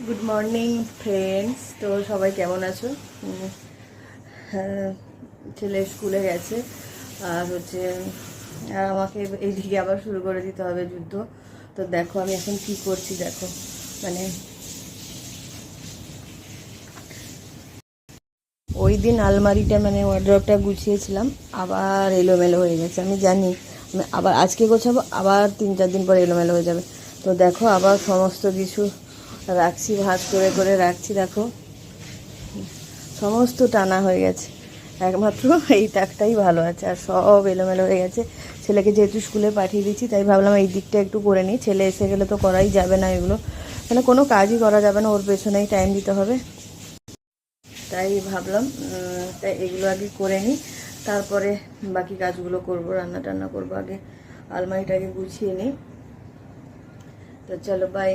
Good morning friends. তো সবাই কেমন আছো? হ্যাঁ, ছেলে স্কুলে গেছে আর আর আমাকে এইদিকে আবার শুরু করে দিতে হবে যুদ্ধ। তো দেখো আমি এখন কি করছি, দেখো মানে ওই দিন আলমারিটা ওয়ার্ড্রপটা গুছিয়েছিলাম, আবার এলোমেলো হয়ে গেছে। আমি জানি আমি আবার আজকে গোছাবো, আবার 3-4 দিন পর এলোমেলো হয়ে যাবে। তো দেখো আবার সমস্ত কিছু রাখছি, ভাঁজ করে করে রাখছি। দেখো সমস্ত টানা হয়ে গেছে, একমাত্র এই তাকটাই ভালো আছে, আর সব এলোমেলো হয়ে গেছে। ছেলেকে যেহেতু স্কুলে পাঠিয়ে দিচ্ছি, তাই ভাবলাম এই দিকটা একটু করে নিই। ছেলে এসে গেলে তো করাই যাবে না এগুলো, কোনো কাজই করা যাবে না, ওর পেছনেই টাইম দিতে হবে। তাই ভাবলাম তাই এগুলো আগে করে নিই, তারপরে বাকি কাজগুলো করব, রান্না টান্না করবো। আগে আলমারিটাকে গুছিয়ে নিই। তো চলো বাই।